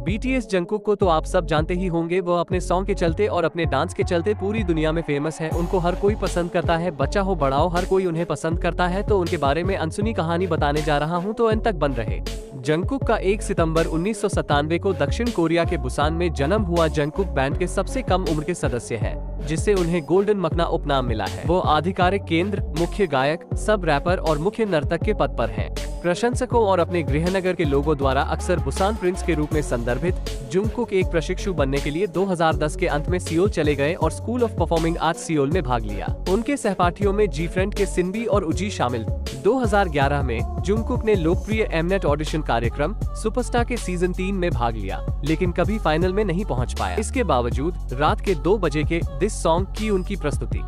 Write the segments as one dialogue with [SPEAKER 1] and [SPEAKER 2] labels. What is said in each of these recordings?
[SPEAKER 1] BTS Jungkook को तो आप सब जानते ही होंगे। वो अपने सॉन्ग के चलते और अपने डांस के चलते पूरी दुनिया में फेमस है। उनको हर कोई पसंद करता है, बच्चा हो बड़ा हो, हर कोई उन्हें पसंद करता है। तो उनके बारे में अनसुनी कहानी बताने जा रहा हूँ, तो अंत तक बन रहे। जंगकुक का 1 सितंबर 1997 को दक्षिण कोरिया के बुसान में जन्म हुआ। जंगकुक बैंड के सबसे कम उम्र के सदस्य हैं, जिससे उन्हें गोल्डन मकना उपनाम मिला है। वो आधिकारिक केंद्र, मुख्य गायक, सब रैपर और मुख्य नर्तक के पद पर हैं। प्रशंसकों और अपने गृहनगर के लोगों द्वारा अक्सर बुसान प्रिंस के रूप में संदर्भित, जंगकुक एक प्रशिक्षु बनने के लिए 2010 के अंत में सियोल चले गए और school of performing arts Seoul में भाग लिया। उनके सहपाठियों में जी फ्रेंड के सिनबी और उजी शामिल। 2011 में जंगकुक ने लोकप्रिय एमनेट ऑडिशन कार्यक्रम सुपरस्टार के सीजन 3 में भाग लिया, लेकिन कभी फाइनल में नहीं पहुंच पाया। इसके बावजूद रात के 2 बजे के दिस सॉन्ग की उनकी प्रस्तुति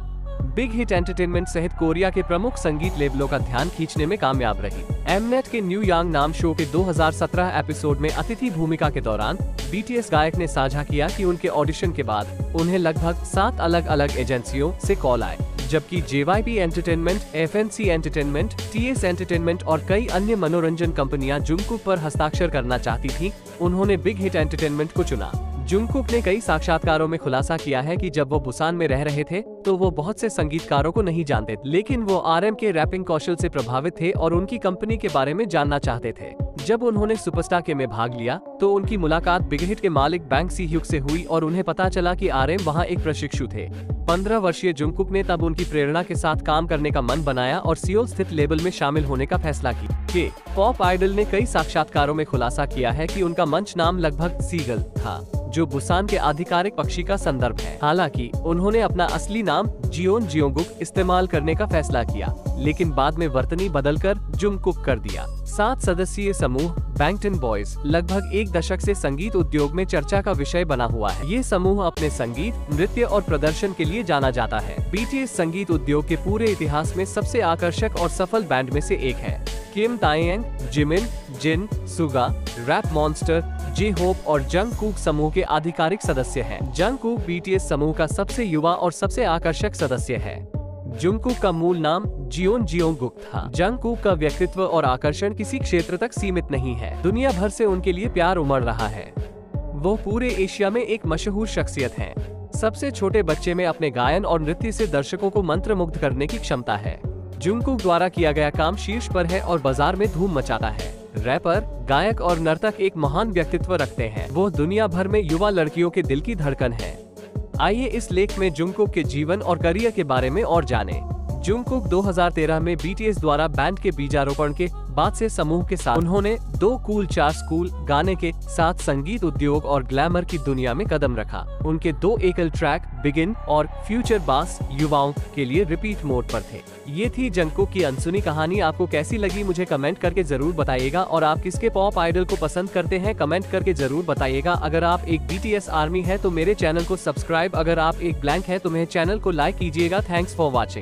[SPEAKER 1] बिग हिट एंटरटेनमेंट सहित कोरिया के प्रमुख संगीत लेबलों का ध्यान खींचने में कामयाब रही। एमनेट के न्यू यांग नाम शो के 2017 एपिसोड में अतिथि भूमिका के दौरान बीटीएस गायक ने साझा किया कि उनके ऑडिशन के बाद उन्हें लगभग 7 अलग-अलग एजेंसियों से कॉल आए, जबकि JYP entertainment, FNC entertainment, TS entertainment और कई अन्य मनोरंजन कंपनियां जंगकुक पर हस्ताक्षर करना चाहती थीं। उन्होंने बिग हिट एंटरटेनमेंट को चुना। जंगकुक ने कई साक्षात्कारों में खुलासा किया है कि जब वो बुसान में रह रहे थे तो वो बहुत से संगीतकारों को नहीं जानते, लेकिन वो RM के रैपिंग कौशल से प्रभावित थे और उनकी कंपनी के बारे में जानना चाहते थे। जब उन्होंने सुपरस्टार के में भाग लिया तो उनकी मुलाकात बिग हिट के मालिक बैंग सी ह्यूक से हुई और उन्हें पता चला कि RM वहां एक प्रशिक्षु थे। 15 वर्षीय जंगकुक ने तब उनकी प्रेरणा के साथ काम करने का मन बनाया और सियोल स्थित लेबल में शामिल होने का फैसला किया। पॉप आइडल ने कई साक्षात्कारों में खुलासा किया है कि उनका मंच नाम लगभग सीगल था, जो बुसान के आधिकारिक पक्षी का संदर्भ है। हालांकि उन्होंने अपना असली नाम जियोन जियोंगुक इस्तेमाल करने का फैसला किया, लेकिन बाद में वर्तनी बदलकर जंगकुक कर दिया। 7 सदस्यीय समूह बैंगटन बॉयज लगभग 1 दशक से संगीत उद्योग में चर्चा का विषय बना हुआ है। ये समूह अपने संगीत, नृत्य और प्रदर्शन के लिए जाना जाता है। बीटीएस संगीत उद्योग के पूरे इतिहास में सबसे आकर्षक और सफल बैंड में से एक है। किम ताएयंग, जिमिन, जिन, सुगा, रैप मॉन्स्टर, जे होप और जंगकुक समूह के आधिकारिक सदस्य हैं। जंगकुक बीटीएस समूह का सबसे युवा और सबसे आकर्षक सदस्य है। जंगकुक का मूल नाम जियोन जियोंगुक था। जंगकुक का व्यक्तित्व और आकर्षण किसी क्षेत्र तक सीमित नहीं है। दुनिया भर से उनके लिए प्यार उमड़ रहा है। वो पूरे एशिया में एक मशहूर शख्सियत हैं। सबसे छोटे बच्चे में अपने गायन और नृत्य से दर्शकों को मंत्रमुग्ध करने की क्षमता है। जंगकुक द्वारा किया गया काम शीर्ष पर है और बाजार में धूम मचाता है। रैपर, गायक और नर्तक एक महान व्यक्तित्व रखते हैं। वो दुनिया भर में युवा लड़कियों के दिल की धड़कन है। आइए इस लेख में जंगकुक के जीवन और करियर के बारे में और जानें। जंगकुक 2013 में बीटीएस द्वारा बैंड के बीजारोपण के बाद से समूह के साथ उन्होंने 2 कूल 4 स्कूल गाने के साथ संगीत उद्योग और ग्लैमर की दुनिया में कदम रखा। उनके 2 एकल ट्रैक बिगिन और फ्यूचर बास युवाओं के लिए रिपीट मोड पर थे। ये थी जंगकुक की अनसुनी कहानी। आपको कैसी लगी मुझे कमेंट करके जरूर बताइएगा, और आप किसके पॉप आइडल को पसंद करते हैं कमेंट करके जरूर बताइएगा। अगर आप एक बीटीएस आर्मी है तो मेरे चैनल को सब्सक्राइब, अगर आप एक ब्लैंक है तो मेरे चैनल को लाइक कीजिएगा। Thanks for watching.